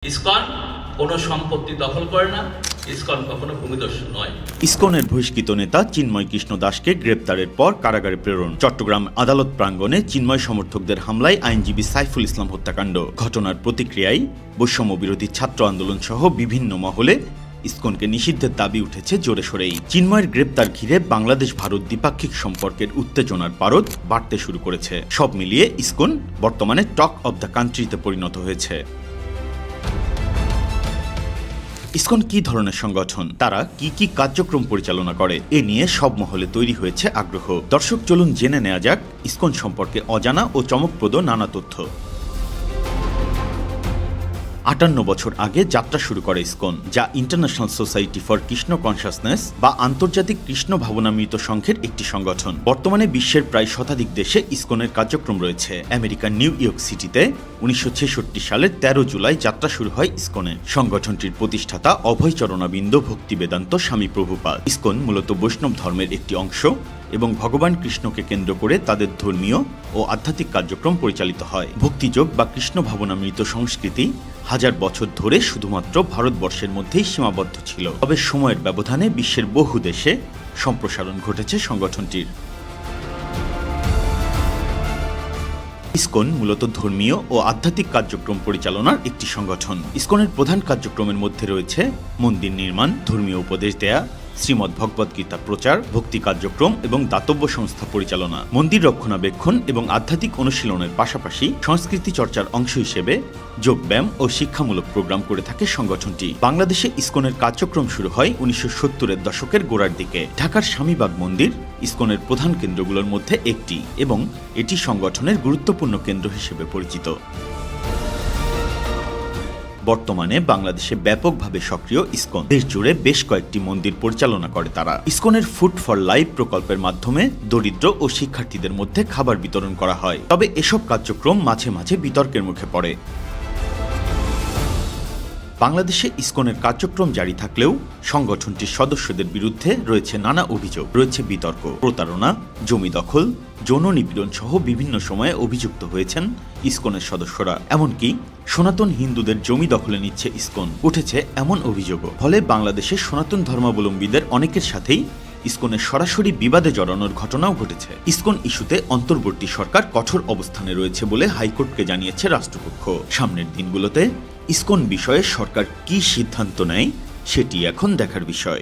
ISKCON কোনো সম্পত্তি দখল করে না, ইসকন কখনো ভূমিদস্যু নয়। ইসকনের বহিষ্কৃত নেতা চিন্ময় কৃষ্ণ দাসকে গ্রেপ্তারের পর কারাগারে প্রেরণ। চট্টগ্রাম আদালত প্রাঙ্গণে চিন্ময় সমর্থকদের হামলায় আইনজীবী সাইফুল ইসলাম হত্যাকাণ্ড। ঘটনার প্রতিক্রিয়ায় বৈষম্য বিরোধী ছাত্র আন্দোলন সহ বিভিন্ন মহলে ইসকনকে নিষিদ্ধের দাবি উঠেছে জোরে সোরেই। চিন্ময়ের গ্রেপ্তার ঘিরে বাংলাদেশ ভারত দ্বিপাক্ষিক সম্পর্কের উত্তেজনার পারদ বাড়তে শুরু করেছে। সব মিলিয়ে ইসকন বর্তমানে টক অব দ্য কান্ট্রিতে পরিণত হয়েছে। ইসকন কি ধরনের সংগঠন, তারা কি কি কার্যক্রম পরিচালনা করে, এ নিয়ে সব মহলে তৈরি হয়েছে আগ্রহ। দর্শক, চলুন জেনে নেওয়া যাক ইসকন সম্পর্কে অজানা ও চমকপ্রদ নানা তথ্য। ৫৮ বছর আগে যাত্রা শুরু করে ইসকন, যা international society for Krishna consciousness বা আন্তর্জাতিক কৃষ্ণ ভাবনামৃত সংঘের একটি সংগঠন। বর্তমানে বিশ্বের প্রায় শতাধিক দেশে ইসকনের কার্যক্রম রয়েছে। আমেরিকার নিউ ইয়র্ক সিটিতে ১৯৬৬ সালের ১৩ জুলাই যাত্রা শুরু হয় ইসকনের। সংগঠনটির প্রতিষ্ঠাতা অভয়চরণাবিন্দ ভক্তি বেদান্ত স্বামী প্রভুপাদ। ইসকন মূলত বৈষ্ণব ধর্মের একটি অংশ এবং ভগবান কৃষ্ণকে কেন্দ্র করে তাদের ধর্মীয় ও আধ্যাত্মিক কার্যক্রম পরিচালিত হয়। ভক্তিযোগ বা কৃষ্ণ ভাবনামৃত সংস্কৃতি হাজার বছর ধরে শুধুমাত্র ভারতবর্ষের মধ্যেই সীমাবদ্ধ ছিল, তবে সময়ের ব্যবধানে বিশ্বের বহু দেশে সম্প্রসারণ ঘটেছে সংগঠনটির। ইসকন মূলত ধর্মীয় ও আধ্যাত্মিক কার্যক্রম পরিচালনার একটি সংগঠন। ইসকনের প্রধান কার্যক্রমের মধ্যে রয়েছে মন্দির নির্মাণ, ধর্মীয় উপদেশ দেয়া, শ্রীমদ্ ভগবদ গীতা প্রচার, ভক্তি কার্যক্রম এবং দাতব্য সংস্থা পরিচালনা। মন্দির রক্ষণাবেক্ষণ এবং আধ্যাত্মিক অনুশীলনের পাশাপাশি সংস্কৃতি চর্চার অংশ হিসেবে যোগব্যায়াম ও শিক্ষামূলক প্রোগ্রাম করে থাকে সংগঠনটি। বাংলাদেশে ইসকনের কার্যক্রম শুরু হয় ১৯৭০-এর দশকের গোড়ার দিকে। ঢাকার স্বামীবাগ মন্দির ইসকনের প্রধান কেন্দ্রগুলোর মধ্যে একটি এবং এটি সংগঠনের গুরুত্বপূর্ণ কেন্দ্র হিসেবে পরিচিত। বর্তমানে বাংলাদেশে ব্যাপকভাবে সক্রিয় ইসকন। দেশ জুড়ে বেশ কয়েকটি মন্দির পরিচালনা করে তারা। ইসকনের ফুড ফর লাইফ প্রকল্পের মাধ্যমে দরিদ্র ও শিক্ষার্থীদের মধ্যে খাবার বিতরণ করা হয়। তবে এসব কার্যক্রম মাঝে মাঝে বিতর্কের মুখে পড়ে। বাংলাদেশে ইসকনের কার্যক্রম জারি থাকলেও সংগঠনটির সদস্যদের বিরুদ্ধে রয়েছে নানা অভিযোগ, রয়েছে বিতর্ক, প্রতারণা, জমি দখল, যৌন নিপীড়ন সহ বিভিন্ন সময়ে অভিযুক্ত হয়েছেন ইসকনের সদস্যরা। এমনকি সনাতন হিন্দুদের জমি দখলে নিচ্ছে ইসকন, উঠেছে এমন অভিযোগও। ফলে বাংলাদেশে সনাতন ধর্মাবলম্বীদের অনেকের সাথেই ইসকনের সরাসরি বিবাদে জড়ানোর ঘটনাও ঘটেছে। ইসকন ইস্যুতে অন্তর্বর্তী সরকার কঠোর অবস্থানে রয়েছে বলে হাইকোর্টকে জানিয়েছে রাষ্ট্রপক্ষ। সামনের দিনগুলোতে ইসকন বিষয়ে সরকার কি সিদ্ধান্ত নেয় সেটি এখন দেখার বিষয়।